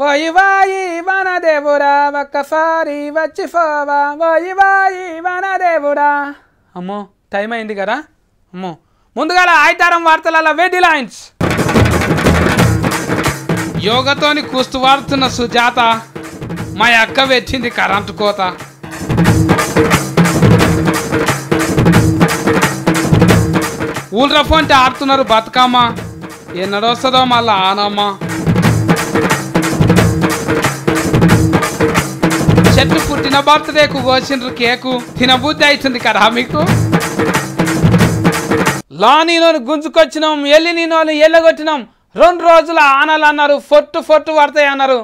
వాయి వాయి వనదేవుడా ఒక్కసారి వచ్చిపోవా వాయి వాయి వనదేవుడా. అమ్మో టైం అయింది కదా. అమ్మో ముందుగా ఆయితారం వార్తల వెడ్డి లైన్స్. యోగతోని కుస్తు వాడుతున్న సుజాత మా అక్క వచ్చింది కరెంటు కోత. ఊళ్ళ ఫోన్ ఆడుతున్నారు బతుకమ్మ ఎన్నడొస్తుందో మళ్ళా ఆనమ్మ. చెట్టు పుట్టిన బర్త్డేకు కోసిండ్రు కేకు తినబుద్ధి అవుతుంది కదా మీకు. లానీలోని గుంజుకొచ్చినాం ఎల్లి నీనోని ఎల్లగొట్టినాం 2 రోజుల ఆనలు అన్నారు. ఫొట్టు పడతాయి అన్నారు.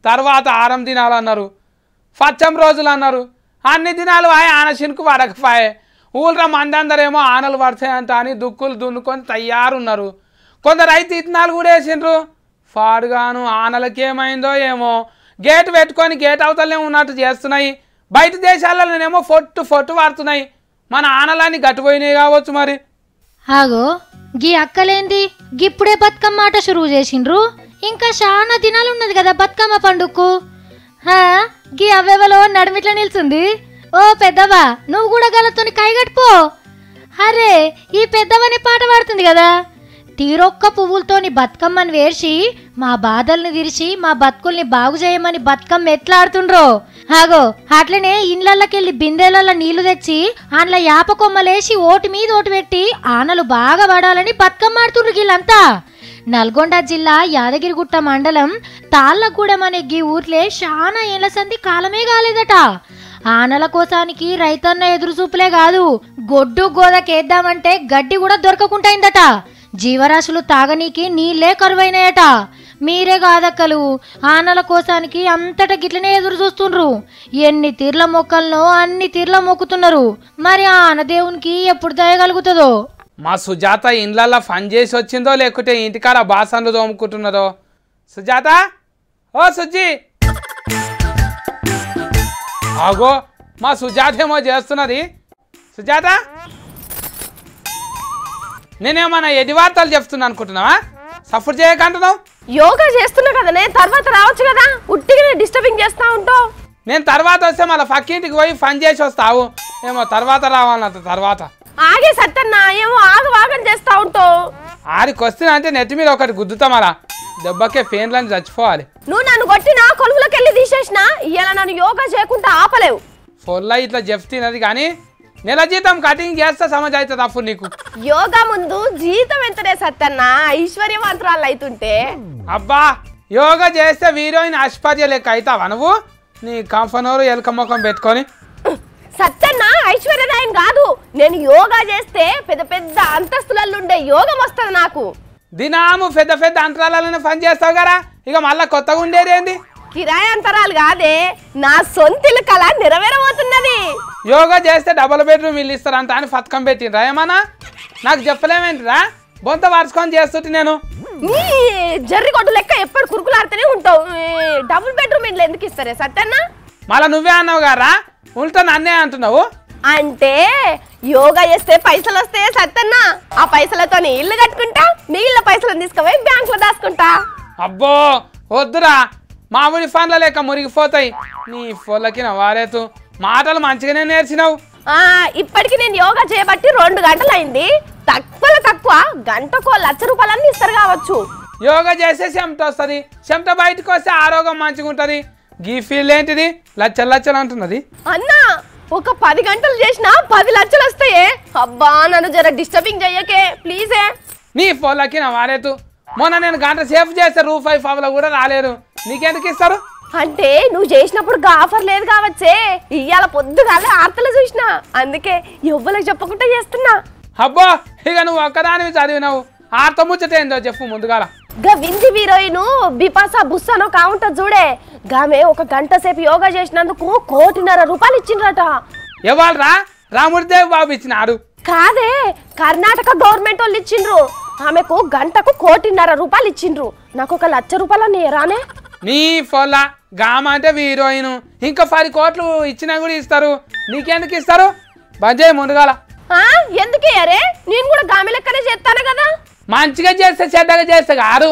తర్వాత 6 దినాలు అన్నారు. పచ్చం రోజులు అన్నారు. అన్ని దినాలు ఆన శినుకు పడకపోయే. ఊళ్ళ మందందరేమో ఆనలు పడతాయంట అని దుక్కులు దున్నుకొని తయారున్నారు. కొందరు అయితే ఇత్తనాలు కూడా వేసిండ్రు. పాడుగాను ఆనలకేమైందో ఏమో గేటు పెట్టుకొని గేట్ అవతలనే ఉన్నట్టు చేస్తున్నాయి. బయట దేశాలలోనేమో ఫొట్టు పడుతున్నాయి. మన ఆనలన్నీ గట్టిపోయినాయి కావచ్చు మరి. ఆగో గీ అక్కలేంది గిప్పుడే బతుకమ్మ ఆట షురువు చేసిండ్రు. ఇంకా చాలా దినాలు ఉన్నది కదా బతుకమ్మ పండుగకు. గీ అవ్వెవలో నడుమిట్లా నిల్చుంది. ఓ పెద్దవా నువ్వు కూడా గలతోని కైగట్టుపో. అరే ఈ పెద్దవని పాట పాడుతుంది కదా. తీరొక్క పువ్వులతోని బతుకమ్మని వేర్చి మా బాధల్ని తీర్చి మా బతుకుల్ని బాగు చేయమని బతుకమ్మ ఎట్లా ఆడుతుండ్రో. ఆగో అట్లనే ఇండ్లకెళ్ళి బిందెల నీళ్లు తెచ్చి అందులో యాప కొమ్మలేసి ఓటి మీద ఓటు పెట్టి ఆనలు బాగా పడాలని బతుకమ్మ ఆడుతుండ్రు వీళ్ళంతా. నల్గొండ జిల్లా యాదగిరిగుట్ట మండలం తాళ్ళగూడెం అనే గీ ఊర్లే చాలా ఏళ్ల సంది కాలమే కాలేదట. ఆనల కోసానికి రైతన్న ఎదురు చూపులే కాదు గొడ్డు గోదకేద్దామంటే గడ్డి కూడా దొరకకుంటైందట. జీవరాశులు తాగనీకి నీళ్లే కరువైనాయట. మీరే కాదక్కలు ఆనల కోసానికి అంతట గిట్లనే ఎదురు చూస్తుండ్రు. ఎన్ని తీర్ల మొక్కలను అన్ని తీర్ల మొక్కుతున్నారు. మరి ఆ ఆనదేవునికి ఎప్పుడు దయగలుగుతుందో. మా సుజాత ఇండ్లల్లో పని చేసి వచ్చిందో లేకుంటే ఇంటికాడ బాసన్లు తోముకుంటున్నదో. సుజాత ఓ సుజ్జి ఆగో మా సుజాత ఏమో చేస్తున్నది. సుజాత నేనేమన్నా ఎది వార్తలు చెప్తున్నా అనుకుంటున్నావా? సపోర్ట్ చేయకంటున్నావు. యోగా చేస్తున్నా కదనే తర్వాత రావచ్చు కదా. ఉట్టిగా డిస్టర్బింగ్ చేస్తా ఉంటావు. నేను తర్వాత వస్తే మళ్ళీ పక్కింటికి పోయి పని చేసి వస్తావు ఏమో. తర్వాత రావాలంట. తర్వాత ఆగే సత్తన్నా ఏమో ఆగవాగని చేస్తా ఉంటావు. ఆడికి వస్తున్నా అంటే నెత్తి మీద ఒకటి గుద్దుతా మరా దెబ్బకే ఫేన్లని చచ్చిపోవాలి. నువ్వు నన్ను కొట్టినా కొలువులోకి వెళ్ళి తీసేసినా ఇలా నన్ను యోగా చేయకుండా ఆపలేవు. ఫోన్లో ఇట్లా చెప్తున్నది కానీ నెల జీతం కటింగ్ చేస్తే సమజ్ అవుతుంది అప్పుడు నీకు. యోగా ముందు జీతం ఎంతనే సత్తన్నా ఐశ్వర్యవంతురాలు అవుతుంటే. అబ్బా యోగా చేస్తే హీరోయిన్ ఆస్పర్య లెక్క అవుతావా నువ్వు? నీ కంఫనోరు ఎలక ముఖం పెట్టుకొని. సత్తన్నా ఐశ్వర్యరాయన్ కాదు. నేను యోగా చేస్తే పెద్ద పెద్ద అంతస్తులలో ఉండే యోగం వస్తుంది నాకు. దినాము పెద్ద అంతరాలను పని చేస్తావు కదా. ఇక మళ్ళా కొత్తగా ఉండేది ఏంది? కిరాయి అంతరాలు కాదే నా సొంతిల కళ నెరవేరబోతున్నది. యోగా చేస్తే డబుల్ బెడ్రూమ్ ఇల్లు ఇస్తారంట అని పథకం పెట్టిండ్రా ఏమన్నా? నాకు చెప్పలేమేంటిరా? బొంత వార్చుకొని చేస్తుంటే నేను నీ జర్రి కొట్టు లెక్క ఎప్పుడు కురుకులాడుతూనే ఉంటావు. డబుల్ బెడ్రూమ్ ఇల్లు ఎందుకు ఇస్తారే సత్తన్నా? మళ్ళా నువ్వే అన్నావు గారా ఉల్టా నన్నే అంటున్నావు. అంటే యోగా చేస్తే పైసలు వస్తాయే సత్తన్నా. ఆ పైసలతో ఇల్లు కట్టుకుంటా మిగిలిన పైసలను తీసుకుపోయి బ్యాంక్ లో దాచుకుంటా. అబ్బో వద్దురా మామూలు ఫోన్ల లేక మురిగిపోతాయి. నీ ఫోన్లకి నా వారేతు మాటలు మంచిగానే నేర్చినావు. ఇప్పటికి నేను యోగా చేయబట్టి 2 గంటలు అయింది. తక్కువ గంటకు 1,00,000 రూపాయలన్నీ ఇస్తారు కావచ్చు. యోగా చేస్తే చెమట వస్తుంది. చెమట బయటకు వస్తే ఆరోగ్యం మంచిగా ఉంటుంది. గీ ఫీల్ ఏంటిది? లచ్చలు అంటున్నది. అన్నా ఒక 10 గంటలు చేసినా 10 లక్షలు వస్తాయే. అబ్బా నన్ను జర డిస్టర్బింగ్ చెయ్యకే ప్లీజే. నీ ఫోన్లకి నా వారేతు మొన్న నేను గంట సేఫ్ చేస్తే రూ. 5 కూడా రాలేరు. నీకెందుకు ఇస్తారు? అంటే నువ్వు చేసినప్పుడు ఆఫర్ లేదు కావచ్చే. ఇవాళ పొద్దుగాలే ఆర్తలు చూసినా అందుకే ఎవ్వరికి చెప్పకుండా చేస్తున్నా. అబ్బో ఇక నువ్వు ఒక్కదానివి చదివినావు. ఆర్త ముచ్చట ఏందో చెప్పు ముందుగాల. గా వింది హీరోయిన్ బిపాసా బుస్ అనో కావుంట చూడే. గామె 1 గంట సేపు యోగా చేసినందుకు 1,50,00,000 రూపాయలు ఇచ్చిండ్రట. ఎవాళ్ళరా? రాముడిదేవ్ బాబు ఇచ్చినాడు. కాదే కర్ణాటక గవర్నమెంట్ వాళ్ళు ఇచ్చిండ్రు. ఆమెకు గంటకు 1,50,00,000 రూపాయలు ఇచ్చిండ్రు. నాకు 1,00,000 రూపాయలు రానే. నీ ఫోన్లా గామ అంటే హీరోయిన్ ఇంకా 10 కోట్లు ఇచ్చినా కూడా ఇస్తారు. నీకెందుకు ఇస్తారు? బంజయ్ ముందుగాల. ఎందుకే అరే నేను కూడా గామె లెక్కనే చేస్తాను కదా. మంచిగా చేస్తే చెడ్డగా చేస్తే కాదు.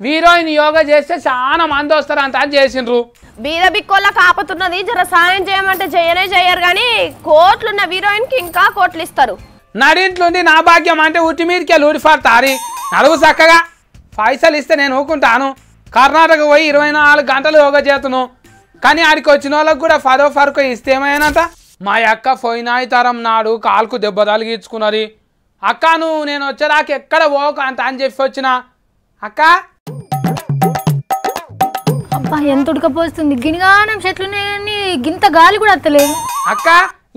హీరోయిన్ యోగా చేస్తే చాలా మంది వస్తారంట అని చేసిండ్రు. బీద బిక్కోళ్ళకి ఆపతున్నది, జర సాయం చేయమంటే చేయరు కానీ కోట్లున్న హీరోయిన్ కి ఇంకా కోట్లు ఇస్తారు. నడింట్లుండి నా భాగ్యం అంటే ఉట్టి మీదకే ఊడిపడతారి. నడువు చక్కగా పైసలు ఇస్తే నేను ఊకుంటాను. కర్ణాటక పోయి 24 గంటలు యోగా చేతును. కానీ ఆడికి వచ్చిన వాళ్ళకి కూడా ఫరో ఇస్తే ఏమైనాట. మా అక్క పోయినాయి తరం నాడు కాలుకు దెబ్బ తలిగించుకున్నది. అక్క నువ్వు నేను వచ్చేదాకా ఎక్కడ పోక అంత అని చెప్పి వచ్చిన. అక్క అబ్బా ఎంత ఉడకపోస్తుంది, గినిగానం చెట్లున్నాయని గింత గాలి కూడా వస్తలేదు. అక్క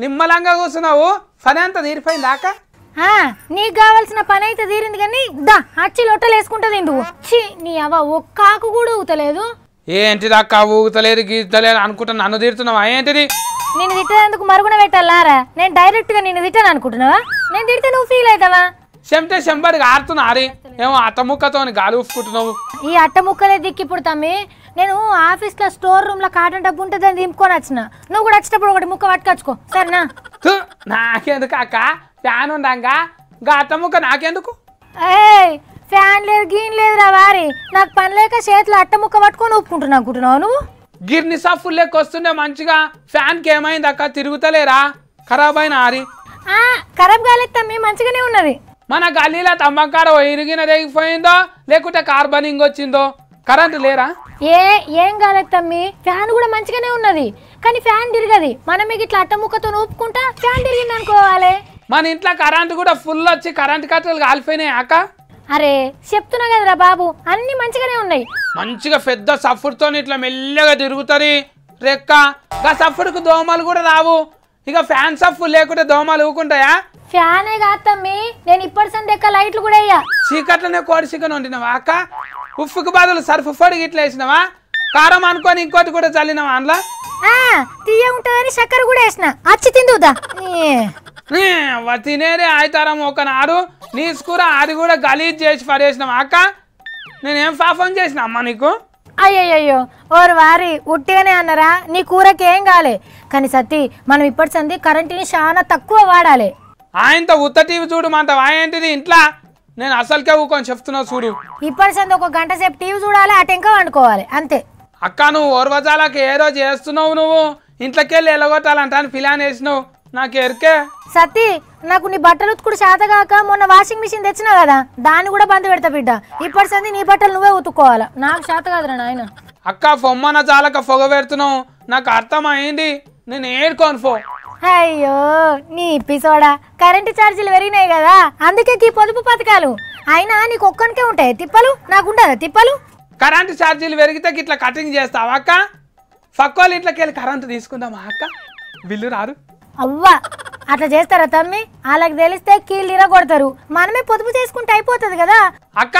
నిమ్మలంగా కూర్చున్నావు, పని అంతా తీరిపోయింది అక్క. నీకు కావాల్సిన పని అయితే తీరింది కానీ దా అచ్చి లొట్టలు వేసుకుంటా తిండు. నీ అవ్వ ఒక్క ఆకు కూడా ఊతలేదు. ఏంటిది అక్క ఊగుతలేదు గీతలేదు అనుకుంటా నన్ను తీరుతున్నావా ఏంటిది? నేను తిట్టేందుకు మరుగున పెట్టాలారా? నేను డైరెక్ట్ గా నిన్ను తిట్టాను అనుకుంటున్నావా? నేను తిడితే నువ్వు ఫీల్ అవుతావా? చెంటే చెంబడికి ఆడుతున్నారి ఏమో అత్తముక్కతో గాలి ఊపుకుంటున్నావు. ఈ అట్ట ముక్కలే దిక్కు ఇప్పుడు తమ్మి. నేను ఆఫీస్ లో స్టోర్ రూమ్ లో కాటన్ డబ్బు ఉంటే దాన్ని దింపుకొని వచ్చిన. నువ్వు కూడా వచ్చేటప్పుడు ఒకటి ముక్క పట్టుకొచ్చుకో సరేనా? నాకెందుకు అక్క, ఫ్యాన్ ఉండంగా గా అత్తముక్క నాకెందుకు? ఫ్యాన్ లేదు గీన్ లేదురా వారి, నాకు పని లేక చేతిలో అట్ట ముక్క పట్టుకొని ఒప్పుకుంటున్నా అనుకుంటున్నావు నువ్వు? గిర్ని సఫుల్ లెక్క వస్తుండే మంచిగా. ఫ్యాన్ కి ఏమైంది అక్క, తిరుగుతలేరా? ఖరాబ్ అయిన ఆరి. ఖరాబ్ కాలేదు తమ్మి, మంచిగానే ఉన్నది. మన గల్లీలో తమ్మకాడ ఇరిగిన రేగిపోయిందో లేకుంటే కార్బనింగ్ వచ్చిందో? కరెంట్ లేరా? ఏం కాలేదు తమ్మి, ఫ్యాన్ కూడా మంచిగానే ఉన్నది. కానీ ఫ్యాన్ తిరగది. మనం మీకు ఇట్లా అట్ట ముక్కతో ఊపుకుంటా ఫ్యాన్ తిరిగింది అనుకోవాలి. మన ఇంట్లో కరెంట్ కూడా ఫుల్ వచ్చి కరెంట్ కట్టలు కాలిపోయినాయి అక్క. అరే చెప్తున్నా కదరా బాబు, అన్ని మంచిగానే ఉన్నాయి. మంచిగా పెద్ద సఫుడ్తో ఇట్లా మెల్లగా తిరుగుతుంది రెక్క. గా సఫుడ్కు దోమలు కూడా రావు. ఇక ఫ్యాన్ సఫ్ లేకుంటే దోమలు ఊకుంటాయా? ఫ్యానే కాదు తమ్మి, నేను ఇప్పటి సందేక లైట్లు కూడా వేయ. చీకట్లనే కోడి చికెన్ వండినావా అక్క? ఉప్పుకు బదులు సర్ఫ్ పొడికి ఇట్లా వేసినావా? కారం అనుకొని ఇంకోటి కూడా చల్లినావా అందులో? తీయ ఉంటుందని చక్కెర కూడా వేసిన. అచ్చి తిందుదా తినేదే ఆయితారం ఒక నాడు. నీ కూర అది కూడా గలీజ్ చేసి పడేసినావా అక్క? నేనేం పాపం చేసిన అమ్మ నీకు? అయ్యయ్యో ఓరు వారి ఉట్టిగానే అన్నారా? నీ కూరకి ఏం కాలే. కానీ సత్తి మనం ఇప్పటి సంది కరెంటుని చాలా తక్కువ వాడాలి. ఆయనతో ఉత్త టీవీ చూడమంటావా ఏంటిది ఇంట్లో? నేను అసలుకే ఊకొని చెప్తున్నా చూడు. ఇప్పటి సంది ఒక గంట సేపు టీవీ చూడాలి, అటు ఇంకా వండుకోవాలి అంతే. అక్క నువ్వు ఓర్వజాలకి ఏ రోజు చేస్తున్నావు నువ్వు? ఇంట్లోకి వెళ్ళి ఎలగొట్టాలంట అని ప్లాన్ వేసినావు. నాకు ఎరికే సత్తి, నాకు నీ బట్టలు ఉతుకుడు చేతగాక మొన్న వాషింగ్ మిషన్ తెచ్చినా కదా, దాన్ని కూడా బంద్ పెడతా బిడ్డ. ఇప్పటి సంది నీ బట్టలు నువ్వే ఉతుక్కోవాలి, నాకు చేత కాదురా నాయన. అక్క పొమ్మన జాలక పొగ పెడుతున్నావు, నాకు అర్థమైంది. నేను ఏడుకోను పో. అయ్యో నీ పిసోడా, కరెంటు ఛార్జీలు పెరిగినాయి కదా, అందుకే ఈ పొదుపు పథకాలు. అయినా నీకు ఒక్కనికే ఉంటాయి తిప్పలు, నాకుంటుందా తిప్పలు? కరెంటు ఛార్జీలు పెరిగితే ఇట్లా కటింగ్ చేస్తావా అక్క? పక్కోళ్ళు ఇంట్లోకి వెళ్ళి కరెంటు తీసుకుందామా అక్క? బిల్లు రారు. అవ్వా అట్లా చేస్తారా తమ్మి? వాళ్ళకి తెలిస్తే కీళ్ళు ఇరగొడతారు. మనమే పొదుపు చేసుకుంటే అయిపోతుంది కదా. అక్క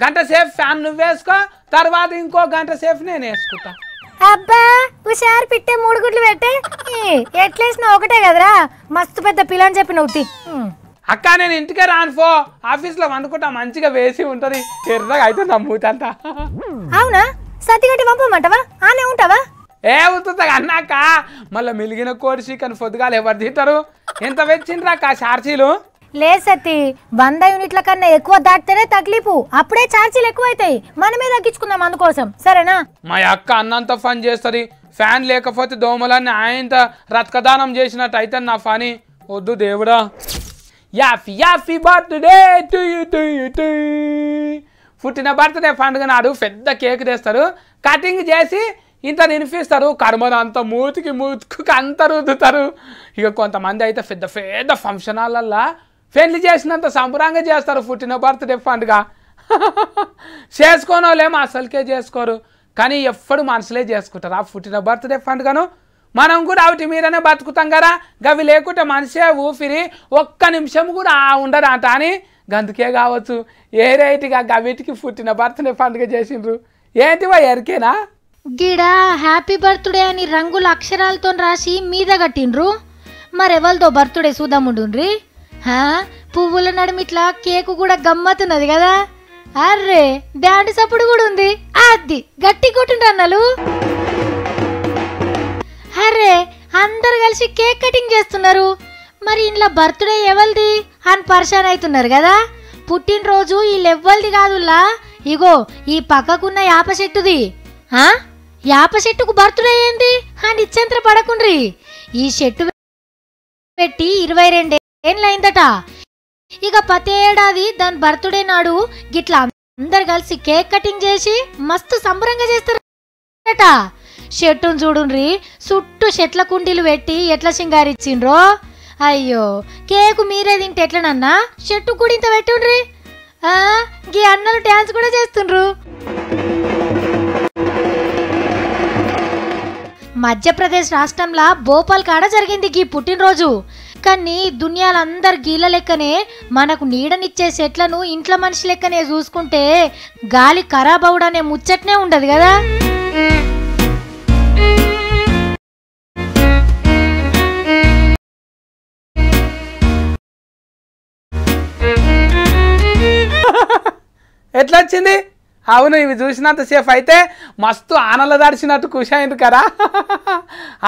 గంట సేపు ఫ్యాన్ నువ్వు వేసుకో, తర్వాత ఇంకో గంట సేపు నేను వేసుకుంటా. అబ్బా హుషారు పిట్టే 3 గుడ్లు పెట్టే. ఎట్లేసినా ఒకటే కదరా, మస్తు పెద్ద పిల్లని చెప్పి నువ్వు. అక్క నేను ఇంటికే రాను పో, ఆఫీస్ లో వండుకుంటా మంచిగా వేసి ఉంటది. ఎర్రగా అయితే నమ్ముతంతా. అవునా? సతిగట్టి పంపమంటావా? ఆనే ఉంటావా? ఏ ఉంటుందా అన్నాక మళ్ళీ మిలిగిన కోడి చికెన్ పొద్దుగాలు ఎవరు తింటారు? ఎంత వెచ్చిండ్రా అక్క ఛార్జీలు? లేదు సత్తి, 100 యూనిట్ల కన్నా ఎక్కువ దాటితేనే తక్లీపు. అప్పుడే ఛార్జీలు ఎక్కువ అవుతాయి. మనమే తగ్గించుకుందాం అందుకోసం, సరేనా? మా అక్క అన్నంత పని చేస్తుంది. ఫ్యాన్ లేకపోతే దోమలన్నీ ఆయనంత రక్తదానం చేసినట్టు అయితే నా పని. వద్దు దేవుడా. Happy happy birthday to you to you to. పుట్టిన బర్త్డే పండుగ నాడు పెద్ద కేక్ తెస్తారు, కటింగ్ చేసి ఇంత నినిపిస్తారు. కర్మనంతా మూతికి అంత రుద్దుతారు. ఇక కొంతమంది అయితే పెద్ద పెద్ద ఫంక్షన్ హాలల్లో పెళ్లి చేసినంత సంబరంగా చేస్తారు పుట్టిన బర్త్డే పండుగ. చేసుకోని వాళ్ళేమో అసలుకే చేసుకోరు, కానీ ఎప్పుడు మనసులే చేసుకుంటారు ఆ పుట్టిన బర్త్డే పండుగను. మనం కూడా వాటి మీదనే బతుకుతాం కదా. గవి లేకుంటే మనిషే ఊపిరి ఒక్క నిమిషం కూడా ఉండరు అంట అని. గందుకే కావచ్చు ఏ రైట్గా గవిటికి పుట్టిన బర్త్డే పండుగ చేసిండ్రు. ఏంటివా ఎరికేనా? గిడ హ్యాపీ బర్త్డే అని రంగుల అక్షరాలతో రాసి మీద కట్టిండ్రు. మరెవరితో బర్త్డే చూద్దాముండ్రి. పువ్వుల నడుమిట్లా కేకు కూడా గమ్మతున్నది కదా. అర్రే బ్యాండ్ సప్పుడు కూడా ఉంది. అది గట్టి కొట్టుండ్రు అన్నలు. అర్రే అందరు కలిసి కేక్ కటింగ్ చేస్తున్నారు. మరి ఇంట్లో బర్త్డే ఎవరిది అని పరిశాన్ అవుతున్నారు కదా. పుట్టినరోజు వీళ్ళెవ్వరిది కాదులా, ఇగో ఈ పక్కకున్న యాప చెట్టుది యాప చెట్టుకు బర్త్డే ఏంది అని ఇచ్చేంత పడకుండ్రి. ఈ చెట్టు పెట్టి 22 ఏళ్ళైందట. ఇక ప్రతి ఏడాది దాని బర్త్డే నాడు గిట్లా అందరు కలిసి కేక్ కటింగ్ చేసి మస్తు సంబరంగా చేస్తారట. చెట్టును చూడుండ్రి, చుట్టూ చెట్ల కుండీలు పెట్టి ఎట్లా సింగారిచ్చిండ్రో. అయ్యో కేకు మీరే తింటే ఎట్లనన్నా, చెట్టు కూడా ఇంత పెట్టుండ్రి. గీ అన్నలు డ్యాన్స్ కూడా చేస్తుండ్రు. మధ్యప్రదేశ్ రాష్ట్రంలో భోపాల్ కాడ జరిగింది గీ పుట్టినరోజు. కానీ దునియాలందరు గీల లెక్కనే మనకు నీడనిచ్చే చెట్లను ఇంట్లో మనిషి లెక్కనే చూసుకుంటే గాలి ఖరాబ్ అవడనే ముచ్చట్నే ఉండదు కదా. ఎట్లా వచ్చింది? అవును, ఇవి చూసినంత సేఫ్ అయితే మస్తు ఆనల దడిచినట్టు ఖుషి అయింది కదా.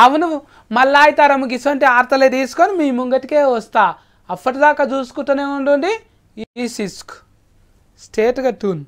అవును, మళ్ళా అయితే రమ్మకి ఇసంటి ఆర్తలే తీసుకొని మీ ముంగటికే వస్తా. అప్పటిదాకా చూసుకుంటూనే ఉండండి ఈ సిస్క్ స్టేట్గా ట్యూన్.